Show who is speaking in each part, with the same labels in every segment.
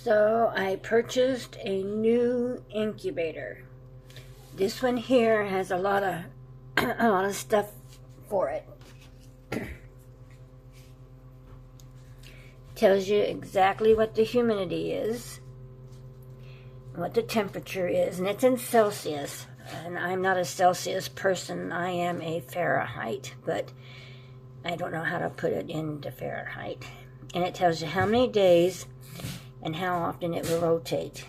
Speaker 1: So I purchased a new incubator. This one here has a lot of stuff for it. Tells you exactly what the humidity is, what the temperature is, and it's in Celsius. And I'm not a Celsius person, I am a Fahrenheit, but I don't know how to put it into Fahrenheit. And it tells you how many days and how often it will rotate.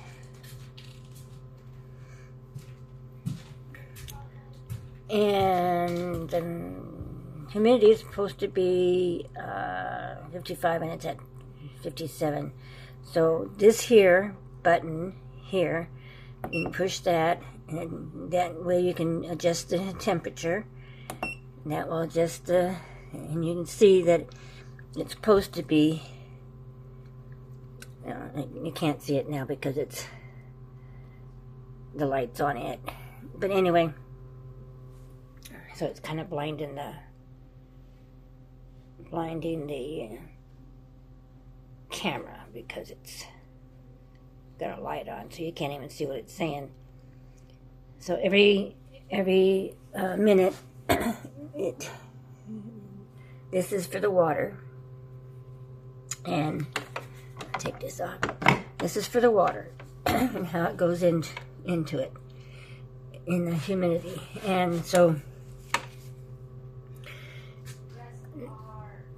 Speaker 1: And the humidity is supposed to be 55 and it's at 57. So this here button here, you can push that, and that way you can adjust the temperature. And that will adjust the, and you can see that it's supposed to be, you can't see it now because it's, the light's on it. But anyway, so it's kind of blinding the camera because it's got a light on, so you can't even see what it's saying. So every minute, this is for the water, and take this off. This is for the water and how it goes into it in the humidity. And so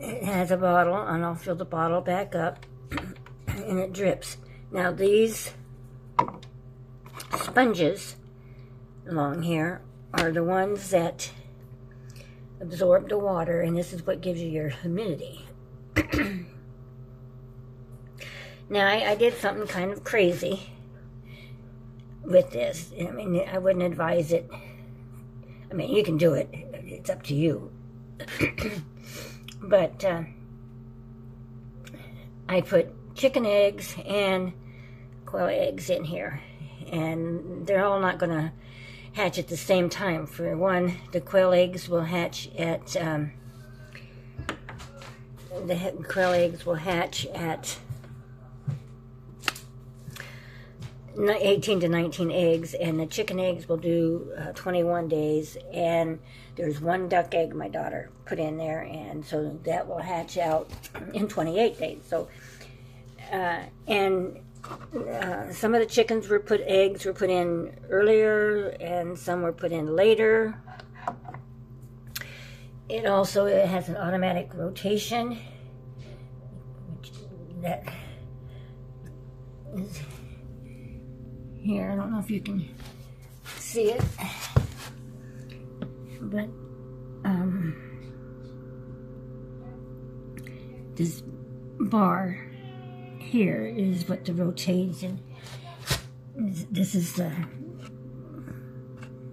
Speaker 1: it has a bottle, and I'll fill the bottle back up, and it drips. Now these sponges along here are the ones that absorb the water, and this is what gives you your humidity. Now I did something kind of crazy with this. I mean, I wouldn't advise it. I mean, you can do it. It's up to you. But I put chicken eggs and quail eggs in here, and they're all not going to hatch at the same time. For one, the quail eggs will hatch at 18 to 19 eggs, and the chicken eggs will do 21 days, and there's one duck egg my daughter put in there, and so that will hatch out in 28 days. So some of the chickens eggs were put in earlier, and some were put in later. It has an automatic rotation that is here. I don't know if you can see it, but this bar here is what the rotation. This is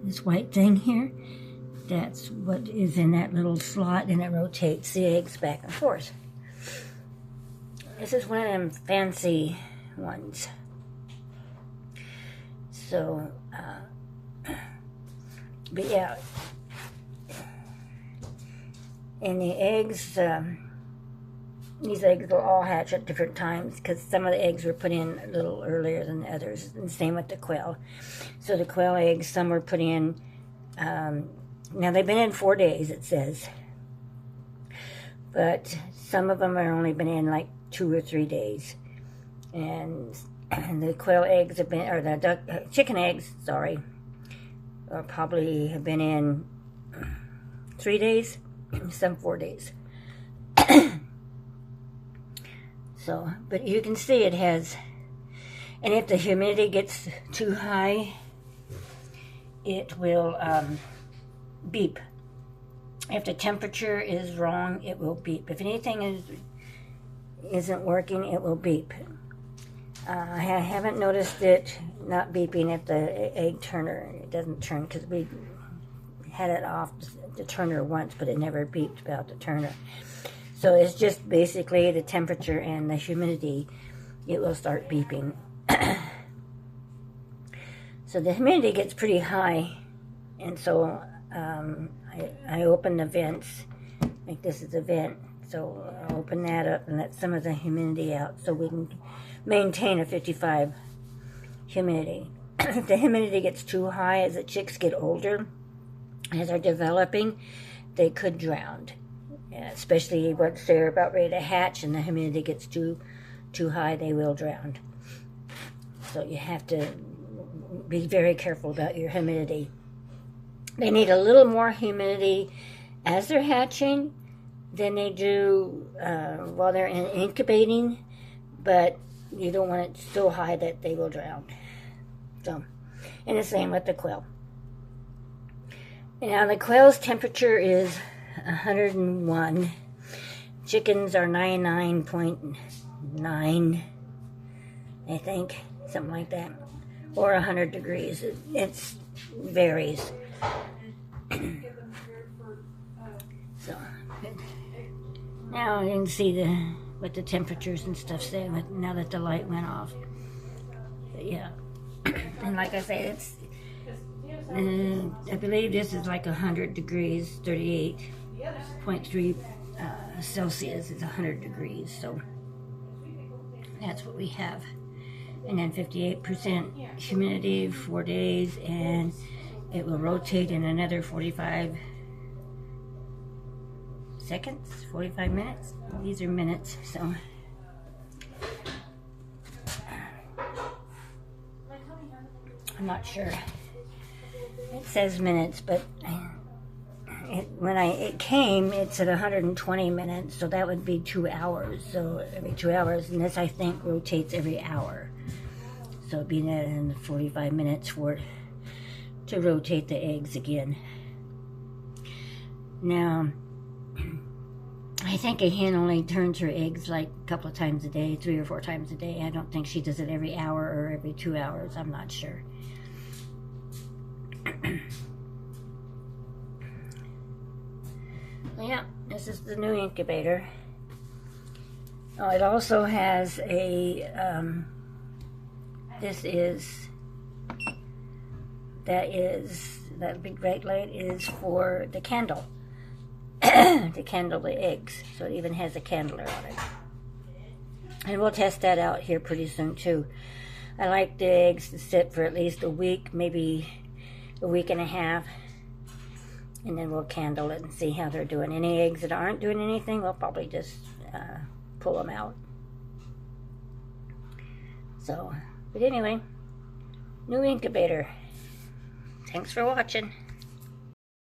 Speaker 1: this white thing here. That's what is in that little slot, and it rotates the eggs back and forth. This is one of them fancy ones. So, but yeah, and the eggs, these eggs will all hatch at different times because some of the eggs were put in a little earlier than the others, and same with the quail. So the quail eggs, some were put in, now they've been in 4 days, it says, but some of them have only been in like 2 or 3 days, and the quail eggs have been, or the chicken eggs, sorry, probably have been in 3 days, some 4 days. So, but you can see it has, and if the humidity gets too high, it will beep. If the temperature is wrong, it will beep. If anything isn't working, it will beep. I haven't noticed it not beeping if the egg turner, it doesn't turn, because we had it off the turner once, but it never beeped about the turner. So it's just basically the temperature and the humidity, it will start beeping. So the humidity gets pretty high, and so I open the vents, like this is a vent, So I'll open that up and let some of the humidity out so we can maintain a 55 humidity. If the humidity gets too high as the chicks get older, as they're developing, they could drown. Especially once they're about ready to hatch and the humidity gets too high, they will drown. So you have to be very careful about your humidity. They need a little more humidity as they're hatching than they do while they're incubating, but you don't want it so high that they will drown. So, and the same with the quail. Now the quail's temperature is 101. Chickens are 99.9, I think, something like that, or 100 degrees. It varies. So now you can see what the temperatures and stuff say now that the light went off. But yeah, and like I say, it's I believe this is like 100 degrees, 38.3 Celsius is 100 degrees, so that's what we have. And then 58% humidity, 4 days, and it will rotate in another 45 seconds, 45 minutes. These are minutes, so. I'm not sure. It says minutes, but when it came, it's at 120 minutes, so that would be 2 hours. So every 2 hours, and this I think rotates every hour. So it'd be in 45 minutes for it to rotate the eggs again. Now, I think a hen only turns her eggs like a couple of times a day, 3 or 4 times a day. I don't think she does it every hour or every 2 hours. I'm not sure. Yeah, this is the new incubator. Oh, it also has a, that big bright light is for the candle, to candle the eggs. So it even has a candler on it. And we'll test that out here pretty soon too. I like the eggs to sit for at least a week, maybe a week and a half. And then we'll candle it and see how they're doing. Any eggs that aren't doing anything, we'll probably just pull them out. So, but anyway, new incubator. Thanks for watching.